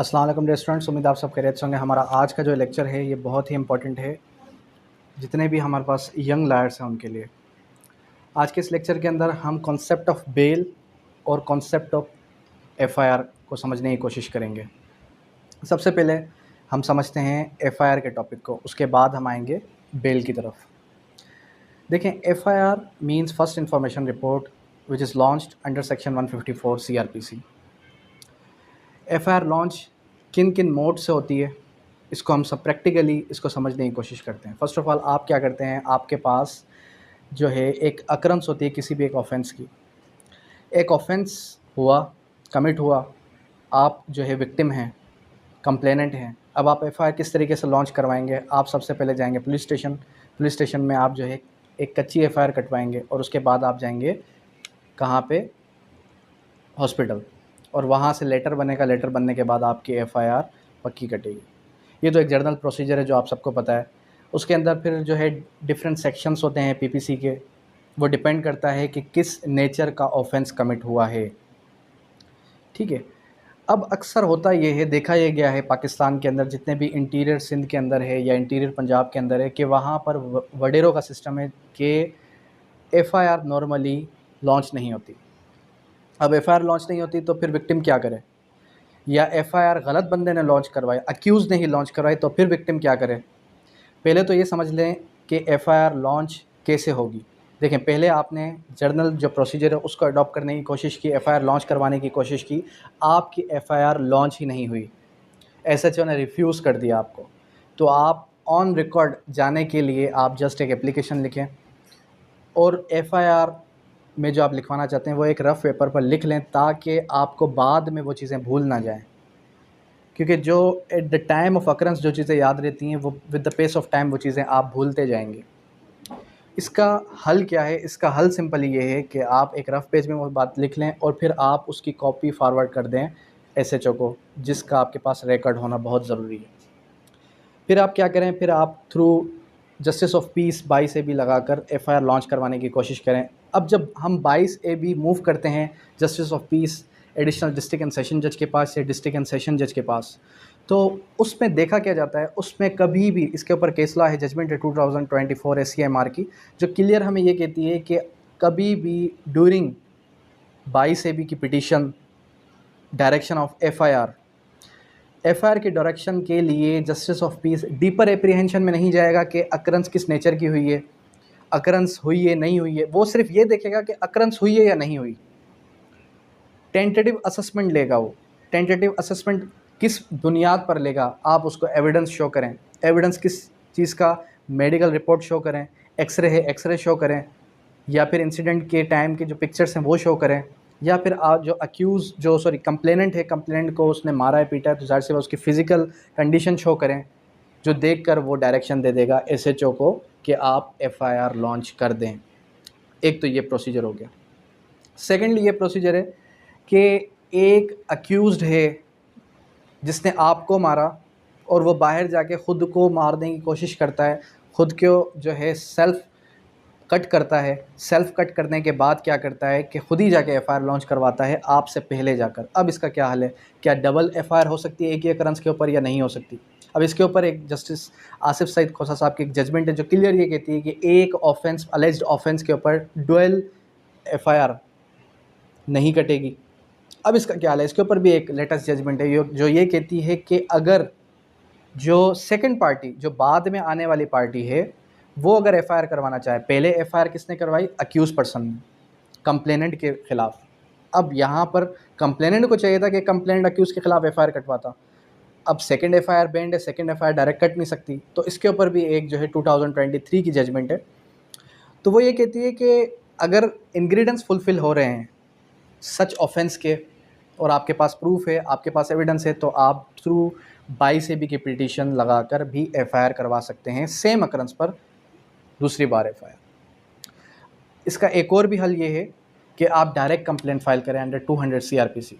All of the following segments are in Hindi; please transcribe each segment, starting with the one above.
अस्सलाम वालेकुम डियर स्टूडेंट्स, उम्मीद आप सब खैरियत से होंगे। हमारा आज का जो लेक्चर है ये बहुत ही इंपॉर्टेंट है जितने भी हमारे पास यंग लायर्स हैं उनके लिए। आज के इस लेक्चर के अंदर हम कॉन्सेप्ट ऑफ बेल और कॉन्सेप्ट ऑफ एफआईआर को समझने की कोशिश करेंगे। सबसे पहले हम समझते हैं एफआईआर के टॉपिक को, उसके बाद हम आएंगे बेल की तरफ। देखें, FIR means first information report which is launched under section 154 CrPC. FIR launch किन किन मोड से होती है, इसको हम सब प्रैक्टिकली इसको समझने की कोशिश करते हैं। फ़र्स्ट ऑफ़ ऑल आप क्या करते हैं, आपके पास जो है एक अकरंस होती है किसी भी एक ऑफेंस की। एक ऑफेंस हुआ, कमिट हुआ, आप जो है विक्टिम हैं, कंप्लेनेंट हैं। अब आप एफआईआर किस तरीके से लॉन्च करवाएंगे? आप सबसे पहले जाएंगे पुलिस स्टेशन। पुलिस स्टेशन में आप जो है एक कच्ची एफआईआर कटवाएंगे और उसके बाद आप जाएंगे कहाँ पे? हॉस्पिटल, और वहाँ से लेटर बनेगा। लेटर बनने के बाद आपकी एफआईआर पक्की कटेगी। ये तो एक जनरल प्रोसीजर है जो आप सबको पता है। उसके अंदर फिर जो है डिफरेंट सेक्शंस होते हैं पीपीसी के, वो डिपेंड करता है कि किस नेचर का ऑफेंस कमिट हुआ है। ठीक है। अब अक्सर होता ये है, देखा ये गया है पाकिस्तान के अंदर जितने भी इंटीरियर सिंध के अंदर है या इंटीरियर पंजाब के अंदर है कि वहाँ पर वडेरों का सिस्टम है कि एफआईआर नॉर्मली लॉन्च नहीं होती। अब एफआईआर लॉन्च नहीं होती तो फिर विक्टिम क्या करे? या एफआईआर गलत बंदे ने लॉन्च करवाई, अक्यूज़ ने ही लॉन्च करवाई, तो फिर विक्टिम क्या करे? पहले तो ये समझ लें कि एफआईआर लॉन्च कैसे होगी। देखें, पहले आपने जर्नल जो प्रोसीजर है उसको अडॉप्ट करने की कोशिश की, एफआईआर लॉन्च करवाने की कोशिश की, आपकी एफआईआर लॉन्च ही नहीं हुई, एसएचओ ने रिफ्यूज़ कर दिया आपको। तो आप ऑन रिकॉर्ड जाने के लिए आप जस्ट एक एप्लीकेशन लिखें और एफआईआर में जो आप लिखवाना चाहते हैं वो एक रफ़ पेपर पर लिख लें ताकि आपको बाद में वो चीज़ें भूल ना जाएं। क्योंकि जो at the time of occurrence जो चीज़ें याद रहती हैं वो with the pace of time वो चीज़ें आप भूलते जाएंगे। इसका हल क्या है? इसका हल सिंपल ये है कि आप एक रफ़ पेज में वो बात लिख लें और फिर आप उसकी कॉपी फॉरवर्ड कर दें एसएचओ को, जिसका आपके पास रिकॉर्ड होना बहुत ज़रूरी है। फिर आप क्या करें, फिर आप through justice of peace 22 AB लगाकर एफआईआर लॉन्च करवाने की कोशिश करें। अब जब हम 22 AB मूव करते हैं justice of peace additional district and session जज के पास या डिस्ट्रिक्ट एंड सेशन जज के पास, तो उसमें देखा क्या जाता है, उसमें कभी भी इसके ऊपर केस लॉ है, जजमेंट है 2024 SCMR की, जो क्लियर हमें ये कहती है कि कभी भी ड्यूरिंग 22 AB की पिटीशन डायरेक्शन ऑफ एफआईआर के डायरेक्शन के लिए justice of peace deeper apprehension में नहीं जाएगा कि अकरेंस किस नेचर की हुई है, अकरेंस हुई है नहीं हुई है। वो सिर्फ ये देखेगा कि अकरेंस हुई है या नहीं हुई। टेंटेटिव असेसमेंट लेगा वो। टेंटेटिव असेसमेंट किस बुनियाद पर लेगा? आप उसको एविडेंस शो करें। एविडेंस किस चीज़ का? मेडिकल रिपोर्ट शो करें, एक्सरे है एक्सरे शो करें, या फिर इंसिडेंट के टाइम के जो पिक्चर्स हैं वो शो करें, या फिर जो अक्यूज़ जो कंप्लेनेंट है, कंप्लेनेंट को उसने मारा है पीटा है तो ज़ाहिर सी बात उसकी फ़िज़िकल कंडीशन शो करें, जो देखकर वो डायरेक्शन दे देगा एसएचओ को कि आप एफआईआर लॉन्च कर दें। एक तो ये प्रोसीजर हो गया। सेकेंडली ये प्रोसीजर है कि एक अक्यूज़ड है जिसने आपको मारा और वो बाहर जाके ख़ुद को मारने की कोशिश करता है, ख़ुद को जो है सेल्फ़ कट करता है। सेल्फ़ कट करने के बाद क्या करता है कि ख़ुद ही जाके एफआईआर लॉन्च करवाता है आपसे पहले जाकर। अब इसका क्या हल है? क्या डबल एफआईआर हो सकती है एक ही अकरेंस के ऊपर या नहीं हो सकती? अब इसके ऊपर एक जस्टिस आसिफ सईद खोसा साहब की एक जजमेंट है जो क्लियर ये कहती है कि एक ऑफेंस, अलेज्ड ऑफेंस के ऊपर डुअल एफआईआर नहीं कटेगी। अब इसका क्या हाल है? इसके ऊपर भी एक लेटेस्ट जजमेंट है जो ये कहती है कि अगर जो सेकंड पार्टी, जो बाद में आने वाली पार्टी है, वो अगर एफआईआर करवाना चाहे, पहले एफआईआर किसने करवाई? अक्यूज़ पर्सन ने, कंप्लेनेंट के ख़िलाफ़। अब यहाँ पर कंप्लेनेंट को चाहिए था कि कंप्लेनेंट अक्यूज़ के ख़िलाफ़ एफआईआर कटवाता। अब सेकंड एफआईआर बैंड है, सेकंड एफआईआर डायरेक्ट कट नहीं सकती, तो इसके ऊपर भी एक जो है 2023 की जजमेंट है। तो वो ये कहती है कि अगर इंग्रेडिएंट्स फुलफ़िल हो रहे हैं सच ऑफेंस के और आपके पास प्रूफ है, आपके पास एविडेंस है, तो आप थ्रू 22 AB की पिटीशन लगाकर भी एफआईआर करवा सकते हैं सेम अकरेंस पर दूसरी बार एफआईआर। इसका एक और भी हल ये है कि आप डायरेक्ट कंप्लेंट फाइल करें अंडर 200 सीआरपीसी।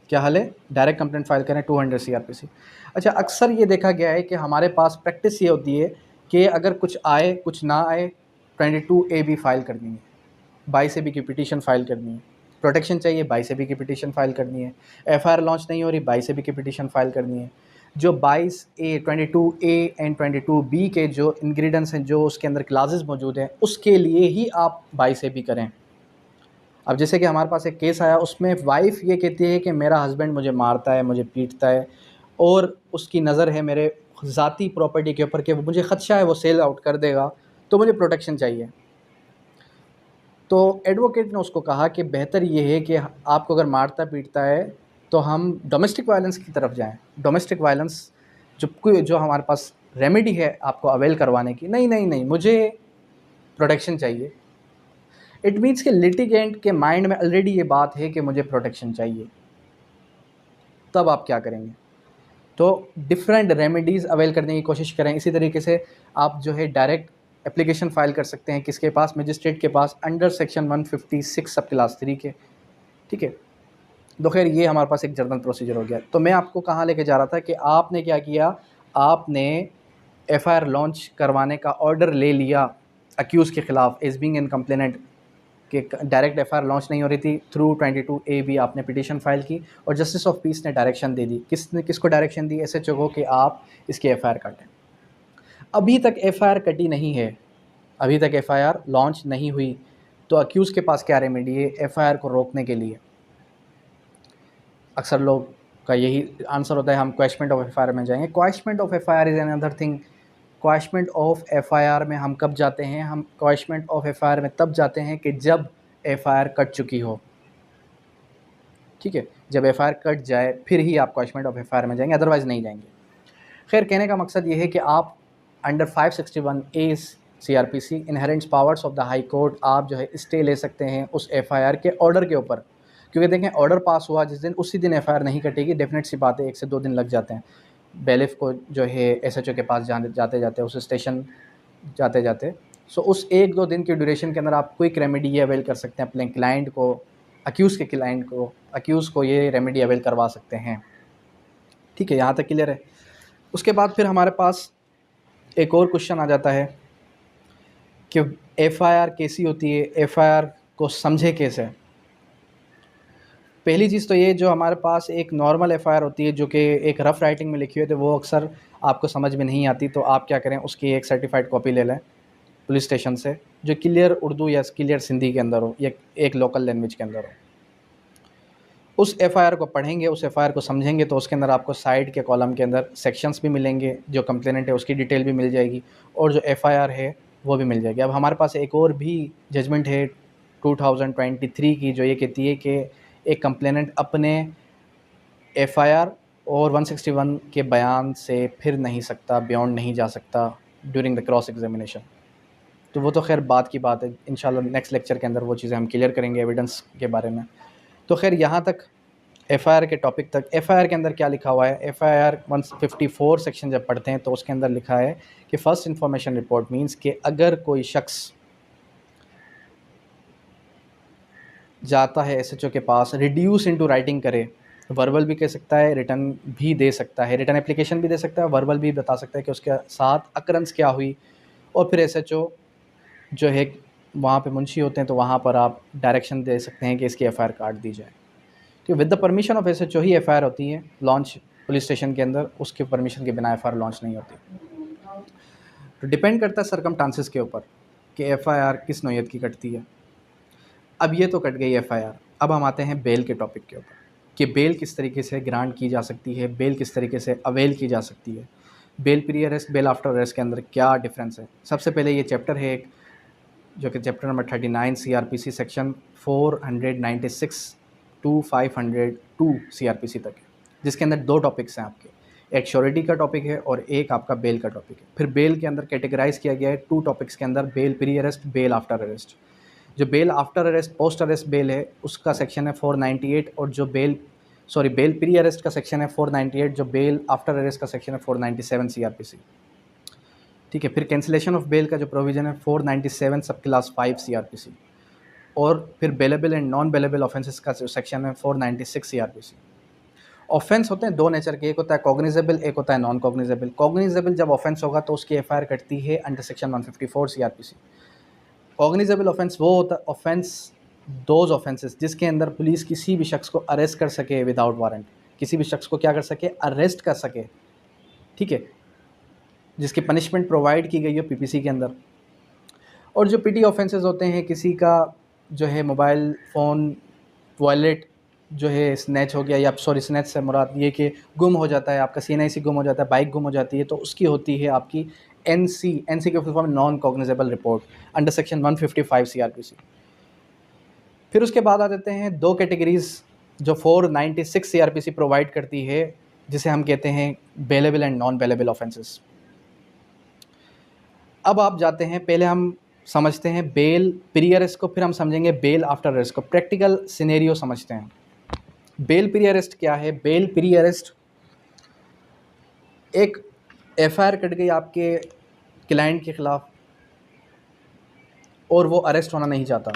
क्या हल है? डायरेक्ट कंप्लेंट फाइल करें 200 सीआरपीसी। अच्छा, अक्सर ये देखा गया है कि हमारे पास प्रैक्टिस ये होती है कि अगर कुछ आए कुछ ना आए 22 AB फाइल करनी है, 22 AB की पिटीशन फाइल करनी है। प्रोटेक्शन चाहिए, बाईसेबी की पिटीशन फाइल करनी है। एफआईआर लॉन्च नहीं हो रही, बाईसेबी की पिटीशन फाइल करनी है। जो 22A 22A एंड 22B के जो इंग्रेडिएंट्स हैं, जो उसके अंदर क्लासेस मौजूद हैं, उसके लिए ही आप बाईसेबी करें। अब जैसे कि हमारे पास एक केस आया, उसमें वाइफ़ ये कहती है कि मेरा हस्बैंड मुझे मारता है, मुझे पीटता है और उसकी नज़र है मेरे ज़ाती प्रॉपर्टी के ऊपर कि मुझे ख़दशा है वो सेल आउट कर देगा, तो मुझे प्रोटेक्शन चाहिए। तो एडवोकेट ने उसको कहा कि बेहतर ये है कि आपको अगर मारता पीटता है तो हम डोमेस्टिक वायलेंस की तरफ जाएं। डोमेस्टिक वायलेंस जो हमारे पास रेमेडी है आपको अवेल करवाने की, नहीं नहीं नहीं, मुझे प्रोटेक्शन चाहिए। इट मीन्स कि लिटिगेंट के माइंड में ऑलरेडी ये बात है कि मुझे प्रोटेक्शन चाहिए। तब आप क्या करेंगे? तो डिफरेंट रेमेडीज़ अवेल करने की कोशिश करें। इसी तरीके से आप जो है डायरेक्ट एप्लीकेशन फ़ाइल कर सकते हैं, किसके पास? मजिस्ट्रेट के पास, अंडर सेक्शन 156 सब क्लास 3 के। ठीक है, तो खैर ये हमारे पास एक जनरल प्रोसीजर हो गया। तो मैं आपको कहाँ लेके जा रहा था कि आपने क्या किया, आपने एफआईआर लॉन्च करवाने का ऑर्डर ले लिया अक्यूज़ के ख़िलाफ़ एज बीइंग एन कंप्लेनेंट, कि डायरेक्ट एफआईआर लॉन्च नहीं हो रही थी, थ्रू 22A भी आपने पिटीशन फाइल की और जस्टिस ऑफ पीस ने डायरेक्शन दे दी। किसको डायरेक्शन दी? एसएचओ को, कि आप इसकी एफआईआर काटें। अभी तक एफआईआर कटी नहीं है, अभी तक एफआईआर लॉन्च नहीं हुई, तो अक्यूज़ के पास क्या रेमेडी है एफआईआर को रोकने के लिए? अक्सर लोग का यही आंसर होता है, हम क्वैशमेंट ऑफ एफआईआर में जाएंगे। Quashment of FIR is another thing. Quashment of FIR में हम कब जाते हैं? हम क्वैशमेंट ऑफ एफआईआर में तब जाते हैं कि जब एफआईआर कट चुकी हो। ठीक है, जब एफआईआर कट जाए फिर ही आप क्वैशमेंट ऑफ एफआईआर में जाएंगे, अदरवाइज़ नहीं जाएंगे। खैर, कहने का मकसद ये है कि आप under 561A CRPC inherent powers of the high court आप जो है स्टे ले सकते हैं उस एफआईआर के ऑर्डर के ऊपर। क्योंकि देखें, ऑर्डर पास हुआ जिस दिन, उसी दिन एफआईआर नहीं कटेगी। डेफिनेट सी बात है, 1 से 2 दिन लग जाते हैं बेलिफ को जो है एसएचओ के पास जाते जाते, उस स्टेशन जाते जाते। सो उस 1-2 दिन की ड्यूरेशन के अंदर आप क्विक रेमेडी ये अवेल कर सकते हैं अपने क्लाइंट को, अक्यूज़ को ये रेमेडी अवेल करवा सकते हैं। ठीक है, यहाँ तक क्लियर है। उसके बाद फिर हमारे पास एक और क्वेश्चन आ जाता है कि एफआईआर कैसी होती है, एफआईआर को समझे कैसे? पहली चीज़ तो ये, जो हमारे पास एक नॉर्मल एफआईआर होती है जो कि एक रफ़ राइटिंग में लिखी हुई है, तो वो अक्सर आपको समझ में नहीं आती। तो आप क्या करें, उसकी एक सर्टिफाइड कॉपी ले लें पुलिस स्टेशन से, जो क्लियर उर्दू या क्लियर सिंधी के अंदर हो या एक लोकल लैंग्वेज के अंदर हो। उस एफआईआर को पढ़ेंगे, उस एफआईआर को समझेंगे, तो उसके अंदर आपको साइड के कॉलम के अंदर सेक्शंस भी मिलेंगे, जो कंप्लेनेंट है उसकी डिटेल भी मिल जाएगी और जो एफआईआर है वो भी मिल जाएगी। अब हमारे पास एक और भी जजमेंट है 2023 की, जो ये कहती है कि एक कंप्लेनेंट अपने एफआईआर और 161 के बयान से फिर नहीं सकता, बियॉन्ड नहीं जा सकता ड्यूरिंग द क्रॉस एग्जामिनेशन। तो वो तो खैर बात की बात है, इंशाल्लाह नेक्स्ट लेक्चर के अंदर वो चीज़ें हम क्लियर करेंगे एविडेंस के बारे में। तो खैर यहाँ तक एफआईआर के टॉपिक तक। एफआईआर के अंदर क्या लिखा हुआ है? एफआईआर 154 सेक्शन जब पढ़ते हैं तो उसके अंदर लिखा है कि फर्स्ट इन्फॉर्मेशन रिपोर्ट मींस कि अगर कोई शख्स जाता है एसएचओ के पास, रिड्यूस इनटू राइटिंग करे, वर्बल भी कह सकता है, रिटर्न भी दे सकता है, रिटर्न एप्लीकेशन भी दे सकता है, वर्बल भी बता सकता है कि उसके साथ अकरेंस क्या हुई, और फिर एसएचओ जो है वहाँ पे मुंशी होते हैं, तो वहाँ पर आप डायरेक्शन दे सकते हैं कि इसकी एफआईआर काट दी जाए। तो with the permission of SHO he FIR होती है लॉन्च पुलिस स्टेशन के अंदर, उसके परमिशन के बिना एफआईआर लॉन्च नहीं होती। तो डिपेंड करता है सरकमस्टांसेस के ऊपर कि एफआईआर किस नौयत की कटती है। अब ये तो कट गई एफआईआर, अब हम आते हैं बेल के टॉपिक के ऊपर कि बेल किस तरीके से ग्रांट की जा सकती है, बेल किस तरीके से अवेल की जा सकती है, bail pre arrest, bail after arrest के अंदर क्या डिफरेंस है। सबसे पहले ये चैप्टर है एक, जो कि chapter number 39 CrPC section 496 to 502 CrPC तक है, जिसके अंदर 2 टॉपिक्स हैं आपके, एक श्योरिटी का टॉपिक है और एक आपका बेल का टॉपिक है। फिर बेल के अंदर कैटेगराइज किया गया है 2 टॉपिक्स के अंदर, bail pre arrest, bail after arrest. जो bail after arrest, post arrest bail है, उसका सेक्शन है 498, और जो बेल प्री अरेस्ट का सेक्शन है 498, जो बेल आफ्टर अरेस्ट का सेक्शन है 497 सीआरपीसी। ठीक है, फिर कैंसिलेशन ऑफ बेल का जो प्रोविज़न है 497 सब क्लास 5 सीआरपीसी, और फिर bailable and non bailable offences का जो सेक्शन है 496 सीआरपीसी। ऑफेंस होते हैं 2 नेचर के, एक होता है कॉग्निजेबल, एक होता है नॉन कॉग्निजेबल। कॉग्निजेबल जब ऑफेंस होगा तो उसकी एफआईआर कटती है under section 154 CrPC. Cognizable offence वो होता ऑफेंस दोज ऑफेंसेस जिसके अंदर पुलिस किसी भी शख्स को अरेस्ट कर सके विदाउट वारंट, किसी भी शख्स को क्या कर सके, अरेस्ट कर सके, ठीक है, जिसकी पनिशमेंट प्रोवाइड की गई हो पीपीसी के अंदर। और जो पीटी ऑफेंसेस होते हैं, किसी का जो है मोबाइल फ़ोन, वॉलेट जो है स्नैच हो गया, या सॉरी स्नैच से मुराद ये कि गुम हो जाता है, आपका CNIC गुम हो जाता है, बाइक गुम हो जाती है, तो उसकी होती है आपकी NC के full form non cognizable report under section 155 CRPC। फिर उसके बाद आ जाते हैं दो कैटेगरीज जो 496 CRPC प्रोवाइड करती है, जिसे हम कहते हैं bailable and non bailable offences. अब आप जाते हैं, पहले हम समझते हैं बेल प्री अरेस्ट को, फिर हम समझेंगे बेल आफ्टर अरेस्ट को। प्रैक्टिकल सिनेरियो समझते हैं। बेल प्री अरेस्ट क्या है? बेल प्री अरेस्ट एक FIR कट गई आपके क्लाइंट के ख़िलाफ़ और वो अरेस्ट होना नहीं चाहता।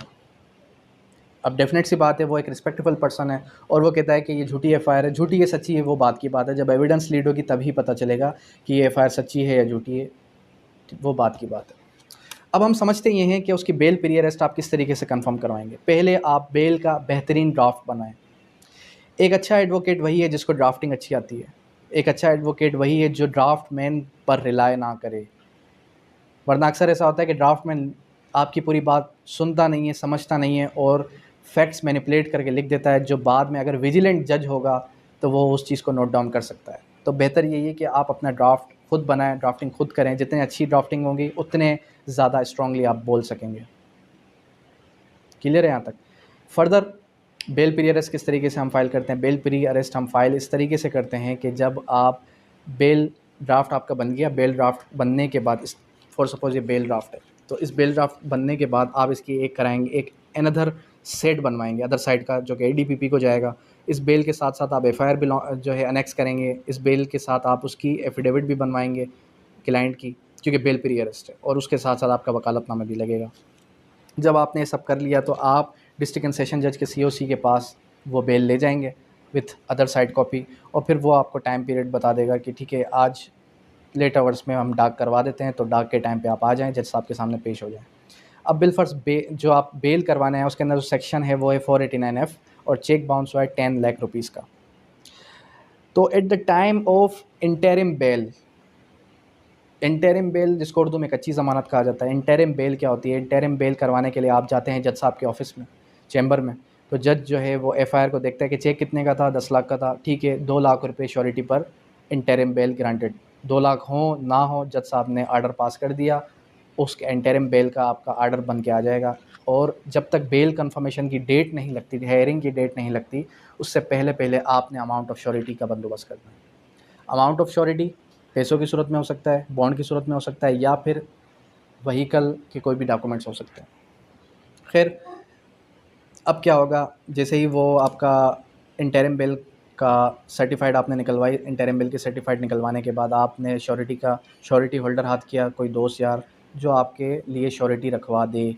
अब डेफिनेट सी बात है, वो एक रिस्पेक्टेबल पर्सन है और वो कहता है कि ये झूठी FIR है, झूठी है सच्ची है वो बात की बात है, जब एविडेंस लीड होगी तभी पता चलेगा कि ये FIR सच्ची है या झूठी है, वो बात की बात है। अब हम समझते ये हैं कि उसकी बेल प्री अरेस्ट आप किस तरीके से कंफर्म करवाएंगे। पहले आप बेल का बेहतरीन ड्राफ्ट बनाएं। एक अच्छा एडवोकेट वही है जिसको ड्राफ्टिंग अच्छी आती है। एक अच्छा एडवोकेट वही है जो ड्राफ्ट मैन पर रिलाय ना करे, वरना अक्सर ऐसा होता है कि ड्राफ्ट मैन आपकी पूरी बात सुनता नहीं है, समझता नहीं है और फैक्ट्स मैनिपुलेट करके लिख देता है, जो बाद में अगर विजिलेंट जज होगा तो वो उस चीज़ को नोट डाउन कर सकता है। तो बेहतर यही है कि आप अपना ड्राफ्ट खुद बनाएं, ड्राफ्टिंग खुद करें। जितनी अच्छी ड्राफ्टिंग होगी उतने ज़्यादा स्ट्रांगली आप बोल सकेंगे। क्लियर है यहाँ तक? फर्दर बेल प्री अरेस्ट किस तरीके से हम फाइल करते हैं? बेल प्री अरेस्ट हम फाइल इस तरीके से करते हैं कि जब आप बेल ड्राफ्ट आपका बन गया, बेल ड्राफ्ट बनने के बाद, फॉर सपोज ये बेल ड्राफ्ट है, तो इस बेल ड्राफ्ट बनने के बाद आप इसकी एक कराएंगे, एक अनदर सेट बनवाएंगे अदर साइड का, जो कि ADPP को जाएगा। इस बेल के साथ साथ आप FIR जो है अनेक्स करेंगे। इस बेल के साथ आप उसकी एफिडेविट भी बनवाएंगे क्लाइंट की, क्योंकि बेल प्री अरेस्ट है, और उसके साथ साथ आपका वकालतनामा भी लगेगा। जब आपने ये सब कर लिया तो आप डिस्ट्रिक्ट एंड सेशन जज के COC के पास वो बेल ले जाएंगे विथ अदर साइड कॉपी, और फिर वो आपको टाइम पीरियड बता देगा कि ठीक है आज लेट आवर्स में हम डाक करवा देते हैं, तो डाक के टाइम पे आप आ जाएं, जज साहब के सामने पेश हो जाएं। अब बिल फर्स्ट जो आप बेल करवाना है उसके अंदर जो सेक्शन है वो है 489F, और चेक बाउंस हुआ है 10 लाख रुपीज़ का। तो eight the time of interim bell, interim bell जिसको उर्दू में कच्ची ज़मानत कहा जाता है, इंटरिम बेल क्या होती है? इंटरिम बेल करवाने के लिए आप जाते हैं जज साहब के ऑफिस में, चैम्बर में, तो जज जो है वो FIR को देखता है कि चेक कितने का था, 10 लाख का था, ठीक है 2 लाख रुपये श्योरिटी पर इंटरिम बेल ग्रांटेड। 2 लाख हो ना हो, जज साहब ने आर्डर पास कर दिया, उसके इंटरिम बेल का आपका आर्डर बन के आ जाएगा। और जब तक बेल कंफर्मेशन की डेट नहीं लगती, हेयरिंग की डेट नहीं लगती, उससे पहले पहले आपने अमाउंट ऑफ श्योरिटी का बंदोबस्त करना है। अमाउंट ऑफ श्योरिटी पैसों की सूरत में हो सकता है, बॉन्ड की सूरत में हो सकता है, या फिर व्हीकल के कोई भी डॉक्यूमेंट्स हो सकते हैं। खैर, अब क्या होगा, जैसे ही वो आपका इंटरिम बिल का सर्टिफाइड आपने निकलवाई, इंटरिम बिल की सर्टिफाइड निकलवाने के बाद आपने श्योरिटी होल्डर हाथ किया, कोई दोस्त यार जो आपके लिए श्योरिटी रखवा दे,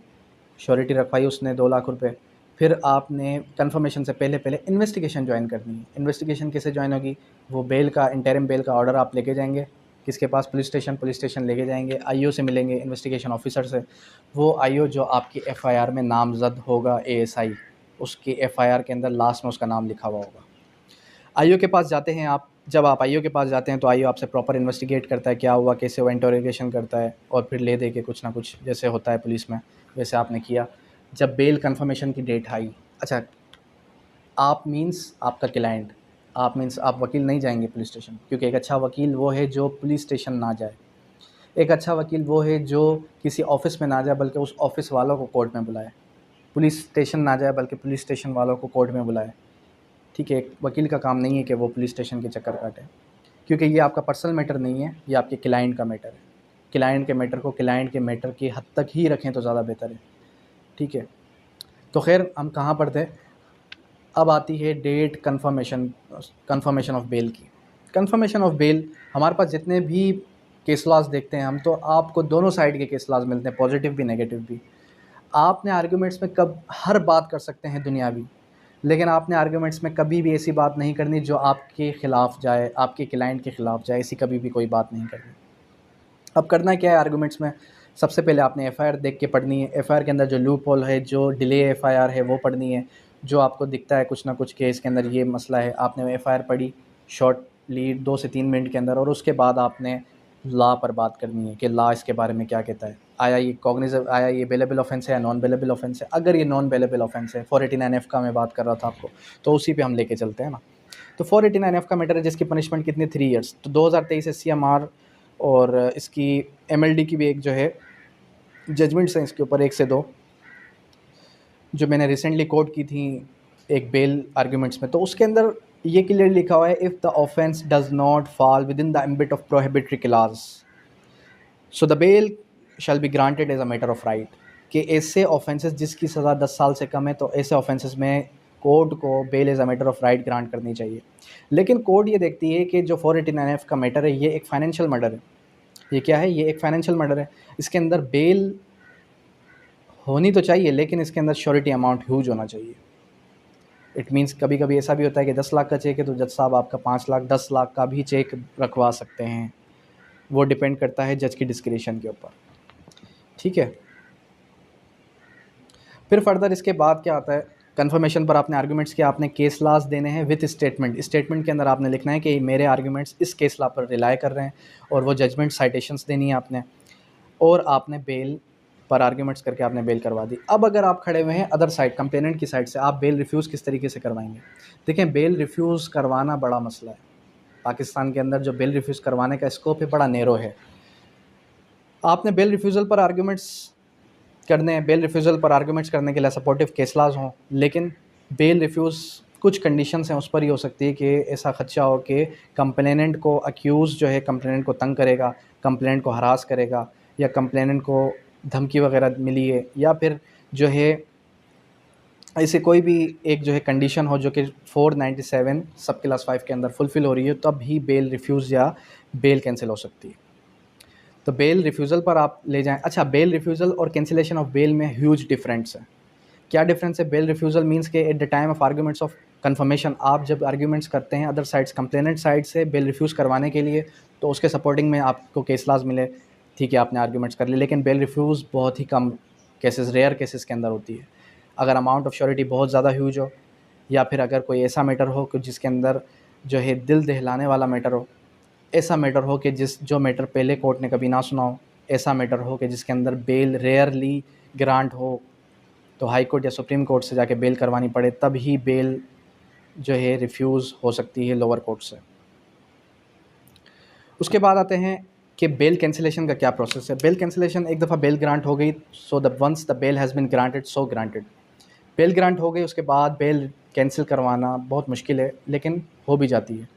श्योरिटी रखवाई उसने 2 लाख रुपए। फिर आपने कंफर्मेशन से पहले पहले इन्वेस्टिगेशन ज्वाइन करनी है। इन्वेस्टिगेशन कैसे ज्वाइन होगी? वो बेल का इंटरिम बेल का ऑर्डर आप लेके जाएंगे किसके पास? पुलिस स्टेशन लेके जाएंगे, IO से मिलेंगे, इन्वेस्टिगेशन ऑफिसर से। वो IO जो आपकी FIR में नामजद होगा, ASI, उसकी FIR के अंदर लास्ट में उसका नाम लिखा हुआ होगा। IO के पास जाते हैं आप, जब आप IO के पास जाते हैं तो IO आपसे प्रॉपर इन्वेस्टिगेट करता है, क्या हुआ, कैसे हुआ, इंटरोगेशन करता है, और फिर ले दे के कुछ ना कुछ जैसे होता है पुलिस में वैसे आपने किया। जब बेल कंफर्मेशन की डेट आई, अच्छा आप मीन्स आपका क्लाइंट, आप मीन्स आप वकील नहीं जाएंगे पुलिस स्टेशन, क्योंकि एक अच्छा वकील वो है जो पुलिस स्टेशन ना जाए। एक अच्छा वकील वो है जो किसी ऑफिस में ना जाए बल्कि उस ऑफिस वालों को कोर्ट में बुलाए, पुलिस स्टेशन ना जाए बल्कि पुलिस स्टेशन वालों को कोर्ट में बुलाए। ठीक है, एक वकील का काम नहीं है कि वो पुलिस स्टेशन के चक्कर काटे, क्योंकि ये आपका पर्सनल मैटर नहीं है, ये आपके क्लाइंट का मैटर है। क्लाइंट के मैटर को क्लाइंट के मैटर की हद तक ही रखें तो ज़्यादा बेहतर है। ठीक है, तो खैर हम कहाँ पर थे? अब आती है डेट कन्फर्मेशन ऑफ बेल की। कन्फर्मेशन ऑफ बेल, हमारे पास जितने भी केस लॉज देखते हैं हम, तो आपको दोनों साइड के केस लॉज मिलते हैं, पॉजिटिव भी नेगेटिव भी। आपने आर्ग्यूमेंट्स में कब हर बात कर सकते हैं दुनियावी, लेकिन आपने आर्ग्यूमेंट्स में कभी भी ऐसी बात नहीं करनी जो आपके ख़िलाफ़ जाए, आपके क्लाइंट के ख़िलाफ़ जाए, ऐसी कभी भी कोई बात नहीं करनी। अब करना क्या है आर्ग्यूमेंट्स में? सबसे पहले आपने एफआईआर देख के पढ़नी है। एफआईआर के अंदर जो लूप होल है, जो डिले एफआईआर है वो पढ़नी है। जो आपको दिखता है कुछ ना कुछ केस के अंदर ये मसला है, आपने एफआईआर पढ़ी शॉर्टली 2 से 3 मिनट के अंदर, और उसके बाद आपने लॉ पर बात करनी है कि लॉ इसके बारे में क्या कहता है। आया ये कॉग्निजेबल, आया ये बेलेबल ऑफेंस है या नॉन बेलेबल ऑफेंस है। अगर ये नॉन बेलेबल ऑफेंस है, 489F का मैं बात कर रहा था आपको, तो उसी पे हम लेके चलते हैं ना। तो 489F का मैटर है जिसकी पनिशमेंट कितनी 3 ईयर्स। तो 2023 SCMR और इसकी MLD की भी एक जो है जजमेंट्स हैं इसके ऊपर 1 से 2, जो मैंने रिसेंटली कोट की थी एक बेल आर्ग्यूमेंट्स में। तो उसके अंदर ये क्लियर लिखा हुआ है, if the offence does not fall with in the ambit of prohibitory clause so the bail shall be granted as a matter of right. कि ऐसे ऑफेंसेस जिसकी सज़ा 10 साल से कम है, तो ऐसे ऑफेंसेस में कोर्ट को bail as a matter of right grant करनी चाहिए। लेकिन कोर्ट ये देखती है कि जो 489F का मैटर है ये एक फाइनेंशियल मर्डर है। ये क्या है? ये एक फाइनेंशियल मर्डर है। इसके अंदर बेल होनी तो चाहिए, लेकिन इसके अंदर श्योरिटी अमाउंट ह्यूज होना चाहिए। इट मीन्स कभी कभी ऐसा भी होता है कि 10 लाख का चेक है तो जज साहब आपका 5 लाख 10 लाख का भी चेक रखवा सकते हैं। वो डिपेंड करता है जज की डिस्क्रिशन के ऊपर। ठीक है, फिर फर्दर इसके बाद क्या आता है, कन्फर्मेशन पर आपने आर्ग्यूमेंट्स के आपने केस लॉज देने हैं विथ स्टेटमेंट। स्टेटमेंट के अंदर आपने लिखना है कि मेरे आर्ग्यूमेंट्स इस केस लॉ पर रिलाई कर रहे हैं, और वो जजमेंट साइटेशंस देनी है आपने, और आपने बेल पर आर्ग्यूमेंट्स करके आपने बेल करवा दी। अब अगर आप खड़े हुए हैं अदर साइड, कंप्लेनेंट की साइड से, आप बेल रिफ्यूज़ किस तरीके से करवाएंगे? देखें, बेल रिफ्यूज़ करवाना बड़ा मसला है पाकिस्तान के अंदर। जो बेल रिफ्यूज़ करवाने का स्कोप है बड़ा नैरो है। आपने बेल रिफ्यूज़ल पर आर्ग्यूमेंट्स करने हैं, बेल रिफ्यूज़ल पर आर्ग्यूमेंट्स करने के लिए सपोर्टिव केस लॉज हों, लेकिन बेल रिफ्यूज़ कुछ कंडीशंस हैं उस पर ही हो सकती है कि ऐसा खदशा हो कि कंप्लेनेंट को अक्यूज़ जो है कंप्लेनेंट को तंग करेगा, कंप्लेनेंट को हरास करेगा, या कंप्लेनेंट को धमकी वगैरह मिली है, या फिर जो है ऐसे कोई भी एक जो है कंडीशन हो जो कि 497 सब क्लास 5 के अंदर फुलफ़िल हो रही है, तब ही बेल रिफ्यूज़ या बेल कैंसिल हो सकती है। तो बेल रिफ्यूज़ल पर आप ले जाएं। अच्छा, बेल रिफ्यूज़ल और कैंसिलेशन ऑफ बेल में ह्यूज डिफरेंस है। क्या डिफरेंस है? बेल रिफ्यूज़ल मींस के at the time of arguments of confirmation, आप जब आर्ग्यूमेंट्स करते हैं अदर साइड्स कंप्लेनेंट साइड से बेल रिफ्यूज़ करवाने के लिए, तो उसके सपोर्टिंग में आपको केस लॉज मिले, ठीक है, आपने आर्ग्यूमेंट्स कर लिए। लेकिन बेल रिफ्यूज़ बहुत ही कम केसेस, रेयर केसेस के अंदर होती है। अगर अमाउंट ऑफ श्योरिटी बहुत ज़्यादा ह्यूज हो, या फिर अगर कोई ऐसा मैटर हो कि जिसके अंदर जो है दिल दहलाने वाला मैटर हो, ऐसा मैटर हो कि जो मैटर पहले कोर्ट ने कभी ना सुना हो, ऐसा मैटर हो कि जिसके अंदर बेल रेयरली ग्रांट हो, तो हाई कोर्ट या सुप्रीम कोर्ट से जाके बेल करवानी पड़े, तब ही बेल जो है रिफ्यूज़ हो सकती है लोअर कोर्ट से। उसके बाद आते हैं कि बेल कैंसिलेशन का क्या प्रोसेस है। बेल कैंसिलेशन, एक दफ़ा बेल ग्रांट हो गई, so the once the bail has been granted so granted. Bail grant हो गई, उसके बाद बेल कैंसिल करवाना बहुत मुश्किल है, लेकिन हो भी जाती है।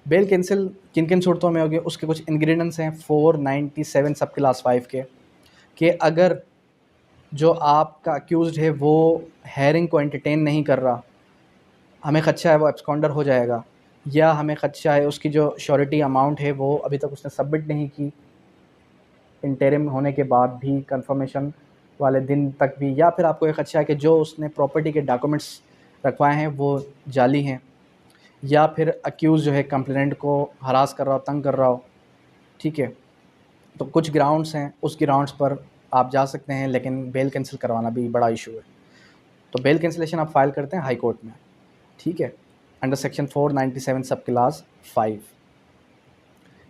बेल कैंसिल किन किन सूरतों में होगी, उसके कुछ इंग्रेडिएंट्स हैं 497 सब क्लास 5 के, कि अगर जो आपका अक्यूज़्ड है वो हेयरिंग को एंटरटेन नहीं कर रहा, हमें खदशा है वो एब्सकॉन्डर हो जाएगा, या हमें खदशा है उसकी जो श्योरिटी अमाउंट है वो अभी तक उसने सबमिट नहीं की इंटरिम होने के बाद भी, कंफर्मेशन वाले दिन तक भी, या फिर आपको ये खदशा है कि जो उसने प्रॉपर्टी के डॉक्यूमेंट्स रखवाए हैं वो जाली हैं, या फिर अक्यूज़ जो है कंप्लेनेंट को हरास कर रहा हो, तंग कर रहा हो। ठीक है, तो कुछ ग्राउंड्स हैं, उस ग्राउंड्स पर आप जा सकते हैं, लेकिन बेल कैंसिल करवाना भी बड़ा इशू है। तो बेल कैंसिलेशन आप फाइल करते हैं हाई कोर्ट में, ठीक है, अंडर सेक्शन 497 सब क्लास 5।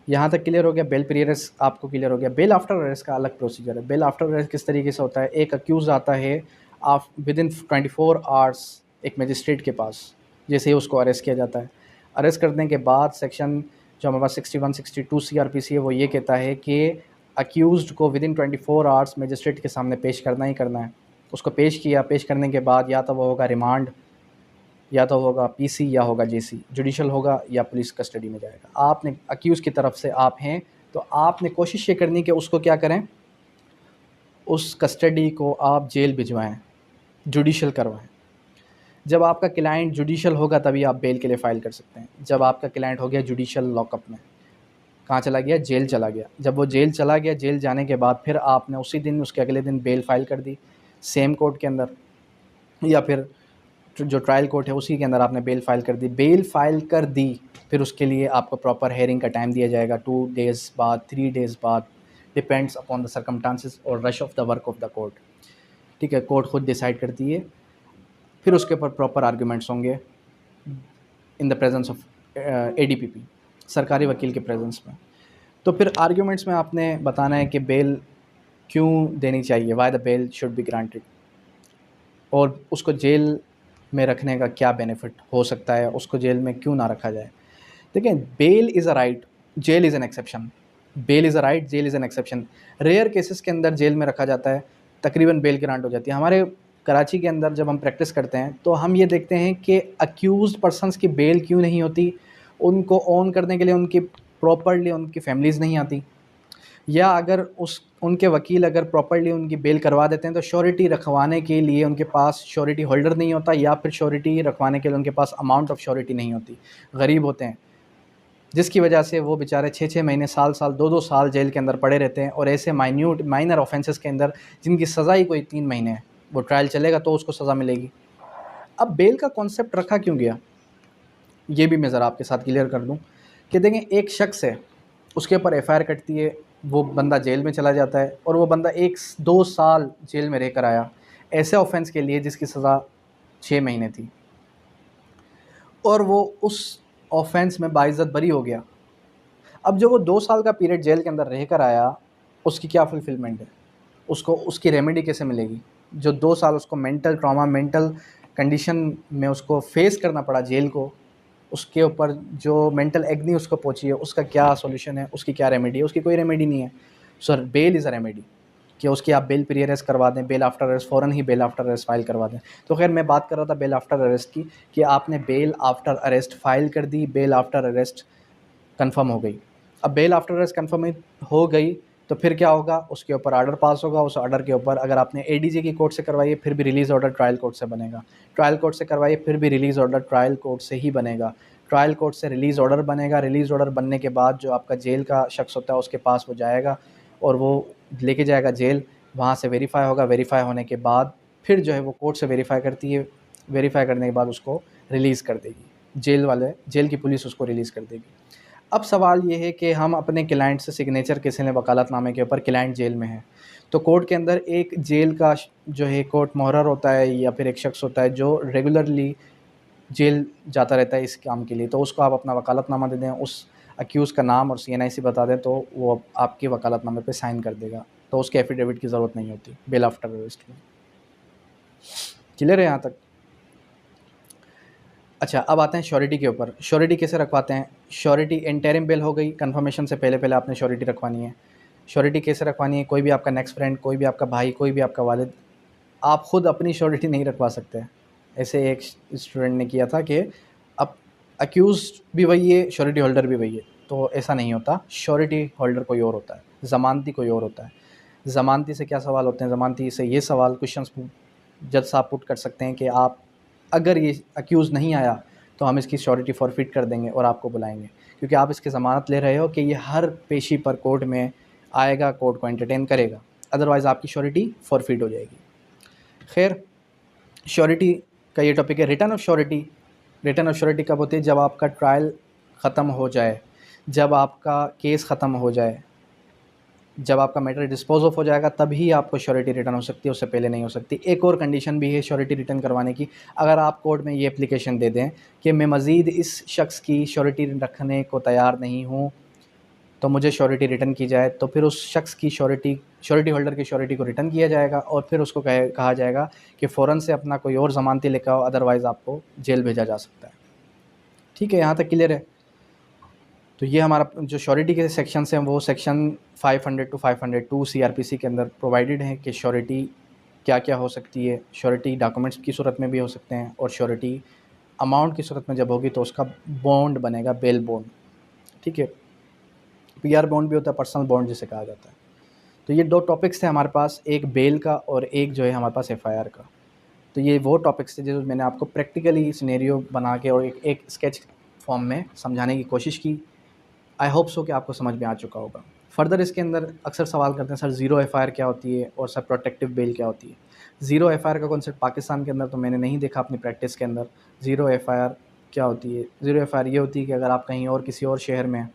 यहाँ तक क्लियर हो गया। बेल प्री अरेस्ट आपको क्लियर हो गया। बेल आफ्टर अरेस्ट का अलग प्रोसीजर है। बेल आफ्टर अरेस्ट किस तरीके से होता है? एक अक्यूज़ आता है, आप विद इन 24 आवर्स एक मजिस्ट्रेट के पास, जैसे ही उसको अरेस्ट किया जाता है, अरेस्ट करने के बाद सेक्शन जो हमारे पास 61 62 CRPC है, वो ये कहता है कि अक्यूज़ड को विद इन 24 आवर्स मजिस्ट्रेट के सामने पेश करना ही करना है। उसको पेश किया, पेश करने के बाद या तो वो होगा रिमांड, या तो होगा PC, या होगा JC, जुडिशल होगा, या पुलिस कस्टडी में जाएगा। आपने अक्यूज़ की तरफ से आप हैं, तो आपने कोशिश ये करनी कि उसको क्या करें, उस कस्टडी को आप जेल भिजवाएं, जुडिशल करवाएं। जब आपका क्लाइंट जुडिशल होगा तभी आप बेल के लिए फ़ाइल कर सकते हैं। जब आपका क्लाइंट हो गया जुडिशल लॉकअप में, कहाँ चला गया? जेल चला गया। जब वो जेल चला गया, जेल जाने के बाद फिर आपने उसी दिन, उसके अगले दिन बेल फ़ाइल कर दी सेम कोर्ट के अंदर, या फिर जो ट्रायल कोर्ट है उसी के अंदर आपने बेल फ़ाइल कर दी। बेल फ़ाइल कर दी, फिर उसके लिए आपको प्रॉपर हेयरिंग का टाइम दिया जाएगा, 2 डेज़ बाद, 3 डेज़ बाद, डिपेंड्स अपॉन द सर्कमस्टांसेस और rush of the work of the court. ठीक है, कोर्ट खुद डिसाइड करती है, फिर उसके ऊपर प्रॉपर आर्ग्यूमेंट्स होंगे in the presence of ADPP, सरकारी वकील के प्रेजेंस में। तो फिर आर्ग्यूमेंट्स में आपने बताना है कि बेल क्यों देनी चाहिए, why the bail should be granted, और उसको जेल में रखने का क्या बेनिफिट हो सकता है, उसको जेल में क्यों ना रखा जाए। देखिए, bail is a right, jail is an exception. Bail is a right, jail is an exception. Rare cases के अंदर जेल में रखा जाता है, तकरीबन बेल ग्रांट हो जाती है। हमारे कराची के अंदर जब हम प्रैक्टिस करते हैं तो हम ये देखते हैं कि अक्यूज़्ड पर्सनस की बेल क्यों नहीं होती, उनको ऑन करने के लिए उनकी प्रॉपर्ली उनकी फैमिलीज़ नहीं आती, या अगर उनके वकील अगर प्रॉपर्ली उनकी बेल करवा देते हैं तो श्योरिटी रखवाने के लिए उनके पास श्योरिटी होल्डर नहीं होता, या फिर श्योरिटी रखवाने के लिए उनके पास अमाउंट ऑफ श्योरिटी नहीं होती, गरीब होते हैं, जिसकी वजह से वो बेचारे 6-6 महीने, साल-साल, 2-2 साल जेल के अंदर पड़े रहते हैं। और ऐसे माइनर ऑफेंसेस के अंदर जिनकी सज़ा ही कोई 3 महीने है, वो ट्रायल चलेगा तो उसको सज़ा मिलेगी। अब बेल का कॉन्सेप्ट रखा क्यों गया, ये भी मैं ज़रा आपके साथ क्लियर कर दूँ कि देखें, एक शख्स है, उसके ऊपर FIR कटती है, वो बंदा जेल में चला जाता है, और वो बंदा 1-2 साल जेल में रहकर आया ऐसे ऑफेंस के लिए जिसकी सज़ा 6 महीने थी, और वो उस ऑफेंस में बाइज़्ज़त बरी हो गया। अब जो वो 2 साल का पीरियड जेल के अंदर रहकर आया, उसकी क्या फुलफिलमेंट है, उसको उसकी रेमेडी कैसे मिलेगी? जो 2 साल उसको मेंटल ट्रॉमा, मेंटल कंडीशन में उसको फेस करना पड़ा जेल को, उसके ऊपर जो मेंटल एग्नी उसको पहुंची है, उसका क्या सॉल्यूशन है, उसकी क्या रेमेडी है? उसकी कोई रेमेडी नहीं है। Sir, bail is a remedy, कि उसकी आप बेल प्री अरेस्ट करवा दें, बेल आफ्टर अरेस्ट, फ़ौरन ही बेल आफ्टर अरेस्ट फाइल करवा दें। तो खैर, मैं बात कर रहा था बेल आफ्टर अरेस्ट की, कि आपने बेल आफ्टर अरेस्ट फाइल कर दी, बेल आफ्टर अरेस्ट कंफर्म हो गई। अब बेल आफ्टर अरेस्ट कंफर्म हो गई तो फिर क्या होगा, उसके ऊपर ऑर्डर पास होगा, उस ऑर्डर के ऊपर अगर आपने ADG की कोर्ट से करवाई है फिर भी रिलीज़ ऑर्डर ट्रायल कोर्ट से बनेगा, ट्रायल कोर्ट से करवाइए फिर भी रिलीज़ ऑर्डर ट्रायल कोर्ट से ही बनेगा, ट्रायल कोर्ट से रिलीज़ ऑर्डर बनेगा, रिलीज़ ऑर्डर बनने के बाद जो आपका जेल का शख्स होता है उसके पास वो जाएगा और वो लेके जाएगा जेल, वहाँ से वेरीफाई होगा, वेरीफाई होने के बाद फिर जो है वो कोर्ट से वेरीफाई करती है, वेरीफाई करने के बाद उसको रिलीज़ कर देगी, जेल की पुलिस उसको रिलीज़ कर देगी। अब सवाल ये है कि हम अपने क्लाइंट से सिग्नेचर कैसे लें वकालतनामे के ऊपर, क्लाइंट जेल में है, तो कोर्ट के अंदर एक जेल का जो है कोर्ट मुहर्रर होता है या फिर एक शख्स होता है जो रेगुलरली जेल जाता रहता है इस काम के लिए, तो उसको आप अपना वकालतनामा दे दें, उस अक्यूज़ का नाम और CNIC बता दें तो वो आपके वकालतनामे पे साइन कर देगा, तो उसके एफिडेविट की ज़रूरत नहीं होती बेल आफ्टर अरेस्ट में। क्लियर है यहाँ तक? अच्छा, अब आते हैं श्योरिटी के ऊपर। श्योरिटी कैसे रखवाते हैं? श्योरिटी इंटरिम बेल हो गई, कन्फर्मेशन से पहले पहले आपने श्योरिटी रखवानी है। श्योरिटी कैसे रखवानी है? कोई भी आपका नेक्स्ट फ्रेंड, कोई भी आपका भाई, कोई भी आपका वालिद, आप खुद अपनी श्योरिटी नहीं रखवा सकते। ऐसे एक स्टूडेंट ने किया था कि अब अक्यूज़ भी वही है, श्योरिटी होल्डर भी वही है, तो ऐसा नहीं होता। श्योरिटी होल्डर कोई और होता है, ज़मानती कोई और होता है। ज़मानती से क्या सवाल होते हैं? ज़मानती से ये सवाल क्वेश्चंस जज साहब पुट कर सकते हैं कि आप अगर ये अक्यूज़ नहीं आया तो हम इसकी श्योरिटी फॉरफिट कर देंगे और आपको बुलाएंगे, क्योंकि आप इसकी ज़मानत ले रहे हो कि ये हर पेशी पर कोर्ट में आएगा, कोर्ट को एंटरटेन करेगा, अदरवाइज़ आपकी श्योरिटी फॉरफिट हो जाएगी। खैर, श्योरिटी का ये टॉपिक है। Return of surety. Return of surety कब होती है? जब आपका ट्रायल ख़त्म हो जाए, जब आपका केस ख़त्म हो जाए, जब आपका मैटर डिस्पोज ऑफ हो जाएगा तभी आपको श्योरिटी रिटर्न हो सकती है, उससे पहले नहीं हो सकती। एक और कंडीशन भी है श्योरिटी रिटर्न करवाने की, अगर आप कोर्ट में ये एप्लीकेशन दे दें कि मैं मज़ीद इस शख्स की श्योरिटी रखने को तैयार नहीं हूँ, तो मुझे श्योरिटी रिटर्न की जाए, तो फिर उस शख्स की श्योरिटी होल्डर की श्योरिटी को रिटर्न किया जाएगा और फिर उसको कहा जाएगा कि फ़ौरन से अपना कोई और ज़मानती लेकर आओ, अदरवाइज़ आपको जेल भेजा जा सकता है। ठीक है, यहाँ तक क्लियर है? तो ये हमारा जो श्योरिटी के सेक्शंस हैं वो सेक्शन 500 to 502 CRPC के अंदर प्रोवाइडेड है कि श्योरिटी क्या क्या हो सकती है। श्योरिटी डॉक्यूमेंट्स की सूरत में भी हो सकते हैं, और श्योरिटी अमाउंट की सूरत में जब होगी तो उसका बॉन्ड बनेगा, बेल बॉन्ड। ठीक है, PR बॉन्ड भी होता है, पर्सनल बॉन्ड जिसे कहा जाता है। तो ये 2 टॉपिक्स थे हमारे पास, एक बेल का और एक जो है हमारे पास FIR का। तो ये वो टॉपिक्स थे जो मैंने आपको प्रैक्टिकली सिनेरियो बना के और एक स्केच फॉर्म में समझाने की कोशिश की। आई होप सो कि आपको समझ में आ चुका होगा। फर्दर इसके अंदर अक्सर सवाल करते हैं, सर ज़ीरो FIR क्या होती है और सर प्रोटेक्टिव बेल क्या होती है? ज़ीरो FIR का कॉन्सेप्ट पाकिस्तान के अंदर तो मैंने नहीं देखा अपनी प्रैक्टिस के अंदर। ज़ीरो FIR क्या होती है? ज़ीरो FIR ये होती है कि अगर आप कहीं और किसी और शहर में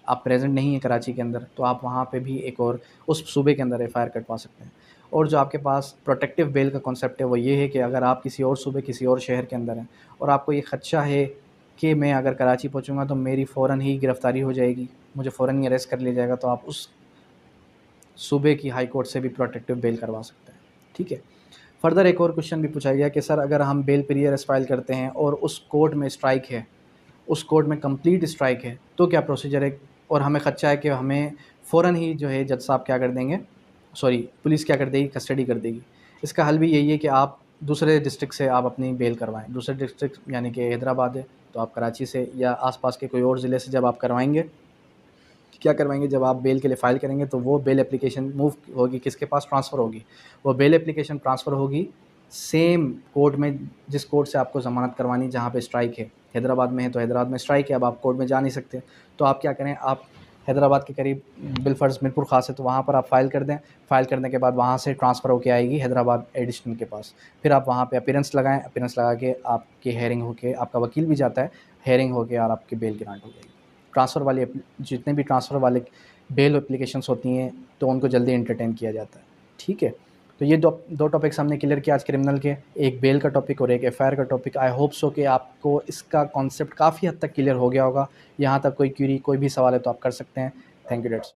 आप प्रेजेंट नहीं है कराची के अंदर, तो आप वहाँ पे भी एक और उस सूबे के अंदर एफआईआर कटवा सकते हैं। और जो आपके पास प्रोटेक्टिव बेल का कॉन्सेप्ट है वो ये है कि अगर आप किसी और सूबे, किसी और शहर के अंदर हैं और आपको ये खदशा है कि मैं अगर कराची पहुँचूँगा तो मेरी फ़ौरन ही गिरफ़्तारी हो जाएगी, मुझे फ़ौरन ही अरेस्ट कर लिया जाएगा, तो आप उस सूबे की हाई कोर्ट से भी प्रोटेक्टिव बेल करवा सकते हैं। ठीक है। फर्दर एक और क्वेश्चन भी पूछा गया कि सर अगर हम बेल पीरियड्स फाइल करते हैं और उस कोर्ट में स्ट्राइक है, उस कोर्ट में कंप्लीट स्ट्राइक है, तो क्या प्रोसीजर है? और हमें खदशा है कि हमें फ़ौरन ही जो है जज साहब क्या कर देंगे, सॉरी पुलिस क्या कर देगी, कस्टडी कर देगी। इसका हल भी यही है कि आप दूसरे डिस्ट्रिक्ट से आप अपनी बेल करवाएँ। दूसरे डिस्ट्रिक्ट यानी कि हैदराबाद है, तो आप कराची से या आस-पास के कोई और ज़िले से जब आप करवाएँगे, क्या करवाएंगे, जब आप बेल के लिए फ़ाइल करेंगे तो वो बेल एप्लीकेशन मूव होगी किसके पास, ट्रांसफ़र होगी। वो बेल एप्लीकेशन ट्रांसफ़र होगी सेम कोर्ट में जिस कोर्ट से आपको ज़मानत करवानी जहाँ पे स्ट्राइक है। हैदराबाद में है तो हैदराबाद में स्ट्राइक है, अब आप कोर्ट में जा नहीं सकते, तो आप क्या करें, आप हैदराबाद के करीब बिलफ़र्ज़ मीरपुर ख़ास है तो वहाँ पर आप फ़ाइल कर दें। फ़ाइल करने के बाद वहाँ से ट्रांसफ़र होके आएगी हैदराबाद एडिशनल के पास। फिर आप वहाँ पे अपीयरेंस लगाएँ, अपीयरेंस लगा के आपकी हेयरिंग होके, आपका वकील भी जाता है, हेयरिंग होके और आपकी बेल ग्रांट हो जाएगी। ट्रांसफ़र वाले जितने भी ट्रांसफ़र वाले बेल एप्लीकेशंस होती हैं तो उनको जल्दी एंटरटेन किया जाता है। ठीक है। तो ये दो टॉपिक्स हमने क्लियर किया आज क्रिमिनल के, एक बेल का टॉपिक और एक एफआईआर का टॉपिक। आई होप सो कि आपको इसका कॉन्सेप्ट काफ़ी हद तक क्लियर हो गया होगा। यहाँ तक कोई क्वेरी, कोई भी सवाल है तो आप कर सकते हैं। Thank you dates.